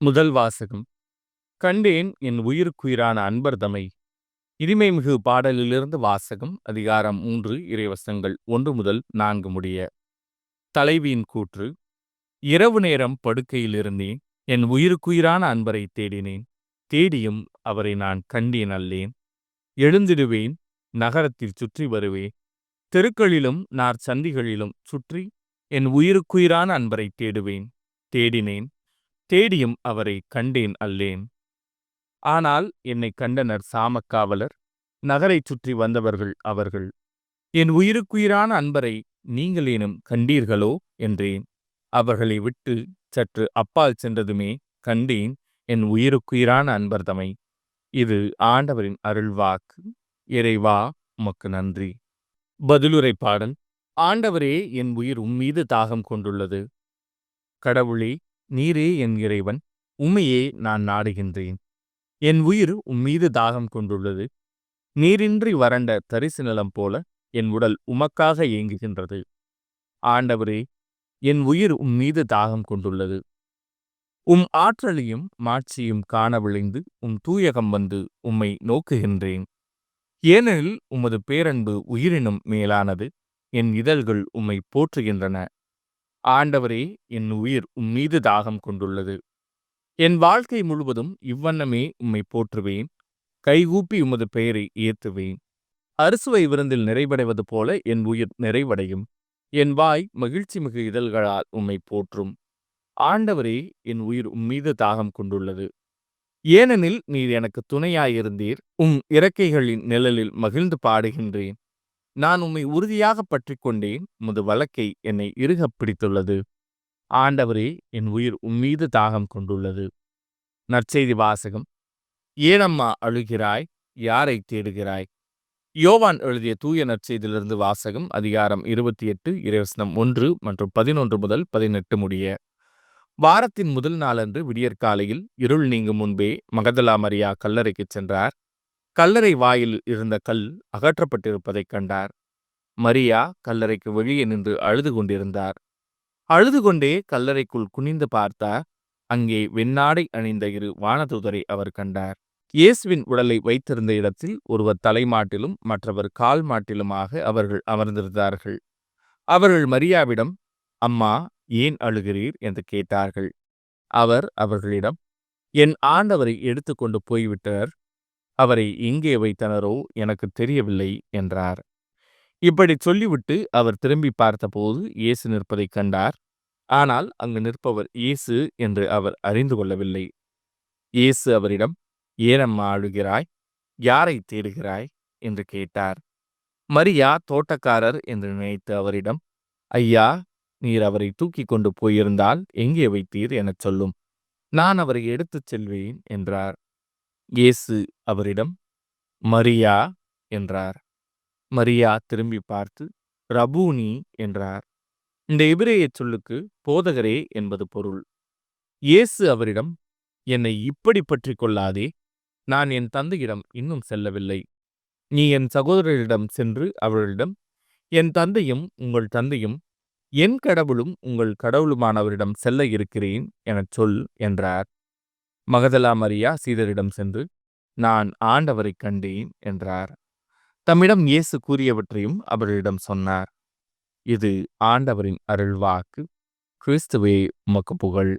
முதல் வாசகம். கண்டேன் என் உயிருக்குயிரான அன்பர்தமை. இனிமைமிகு பாடலிலிருந்து வாசகம். அதிகாரம் 3 இறைவசனங்கள் 1 முதல் 4 முடிய. தலைவியின் கூற்று. இரவு நேரம் படுக்கையில் இருந்தேன். என் உயிருக்குயிரான அன்பரை தேடினேன். தேடியும் அவரை நான் கண்டேன் அல்லேன். எழுந்திடுவேன், நகரத்தில் சுற்றி வருவேன். தெருக்களிலும் சந்திகளிலும் சுற்றி என் உயிருக்குயிரான அன்பரை தேடுவேன். தேடினேன், தேடியும் அவரை கண்டேன் அல்லேன். ஆனால் என்னை கண்டனர் சாமக்காவலர், நகரைச் சுற்றி வந்தவர்கள் அவர்கள். என் உயிருக்குயிரான அன்பரை நீங்களேனும் கண்டீர்களோ என்றேன். அவர்களை விட்டு சற்று அப்பால் சென்றதுமே கண்டேன் என் உயிருக்குயிரான அன்பர்தமை. இது ஆண்டவரின் அருள்வாக்கு. இறைவா, உமக்கு நன்றி. பதிலுரை பாடல். ஆண்டவரே, என் உயிர் உம்மீது தாகம் கொண்டுள்ளது. கடவுளே, நீரே என் இறைவன், உம்மையே நான் நாடுகின்றேன். என் உயிர் உம்மீது தாகம் கொண்டுள்ளது. நீரின்றி வறண்ட தரிசு நிலம் போல என் உடல் உமக்காக ஏங்குகின்றது. ஆண்டவரே, என் உயிர் உம்மீது தாகம் கொண்டுள்ளது. உம் ஆற்றலையும் மாட்சியும் காண விளைந்து உம் தூயகம் வந்து உம்மை நோக்குகின்றேன். ஏனெனில் உமது பேரன்பு உயிரினும் மேலானது. என் இதழ்கள் உம்மை போற்றுகின்றன. ஆண்டவரே, என் உயிர் உம்மீது தாகம் கொண்டுள்ளது. என் வாழ்க்கை முழுவதும் இவ்வண்ணமே உம்மை போற்றுவேன். கைகூப்பி உமது பெயரை ஏற்றுவேன். அறுசுவை விருந்தில் நிறைவடைவது போல என் உயிர் நிறைவடையும். என் வாய் மகிழ்ச்சி மிகு இதழ்களால் உம்மை போற்றும். ஆண்டவரே, என் உயிர் உம்மீது தாகம் கொண்டுள்ளது. ஏனெனில் நீர் எனக்கு துணையாயிருந்தீர். உம் இறக்கைகளின் நிழலில் மகிழ்ந்து பாடுகின்றேன். நான் உம்மை உறுதியாக பற்றி கொண்டேன். உமது வலக்கை என்னை இறுகப் பிடித்துள்ளது. ஆண்டவரே, என் உயிர் உம்மீது தாகம் கொண்டுள்ளது. நற்செய்தி வாசகம். ஏனம்மா அழுகிறாய்? யாரை தேடுகிறாய்? யோவான் எழுதிய தூய நற்செய்தியிலிருந்து வாசகம். அதிகாரம் 28 இறைவசனம் 1 மற்றும் 11 முதல் 18 முடிய. வாரத்தின் முதல் நாளன்று விடியற்காலையில் இருள் நீங்கும் முன்பே மகதலா மரியா கல்லறைக்கு சென்றார். கல்லறை வாயில் இருந்த கல் அகற்றப்பட்டிருப்பதைக் கண்டார். மரியா கல்லறைக்கு வெளியே நின்று அழுது கொண்டிருந்தார். அழுது கொண்டே கல்லறைக்குள் குனிந்து பார்த்தார். அங்கே வெண்ணாடை அணிந்த 2 வானதூதரை அவர் கண்டார். இயேசுவின் உடலை வைத்திருந்த இடத்தில் ஒருவர் தலைமாட்டிலும் மற்றவர் கால் மாட்டிலுமாக அவர்கள் அமர்ந்திருந்தார்கள். அவர்கள் மரியாவிடம், அம்மா, ஏன் அழுகிறீர் என்று கேட்டார்கள். அவர் அவர்களிடம், என் ஆண்டவரை எடுத்துக்கொண்டு போய்விட்டனர். அவரை எங்கே வைத்தனரோ எனக்கு தெரியவில்லை என்றார். இப்படி சொல்லிவிட்டு அவர் திரும்பி பார்த்தபோது இயேசு நிற்பதைக் கண்டார். ஆனால் அங்கு நிற்பவர் இயேசு என்று அவர் அறிந்து கொள்ளவில்லை. இயேசு அவரிடம், ஏனம்மா அழுகிறாய்? யாரை தேடுகிறாய் என்று கேட்டார். மரியா தோட்டக்காரர் என்று நினைத்து அவரிடம், ஐயா, நீர் அவரை தூக்கி கொண்டு போயிருந்தால் எங்கே வைத்தீர் எனச் சொல்லும். நான் அவரை எடுத்துச் செல்வேன் என்றார். இயேசு அவரிடம், மரியா என்றார். மரியா திரும்பி பார்த்து, ரபூனி என்றார். இந்த எபிரேய சொல்லுக்கு போதகரே என்பது பொருள். இயேசு அவரிடம், என்னை இப்படி பற்றி கொள்ளாதே. நான் என் தந்தையிடம் இன்னும் செல்லவில்லை. நீ என் சகோதரரிடம் சென்று அவர்களிடம், என் தந்தையும் உங்கள் தந்தையும் என் கடவுளும் உங்கள் கடவுளுமானவரிடம் செல்ல இருக்கிறேன் எனச் சொல் என்றார். மகதலா மரியா சீடரிடம் சென்று, நான் ஆண்டவரை கண்டேன் என்றார். தம்மிடம் இயேசு கூறியவற்றையும் அவர்களிடம் சொன்னார். இது ஆண்டவரின் அருள்வாக்கு. கிறிஸ்துவே, உமக்கு புகழ்.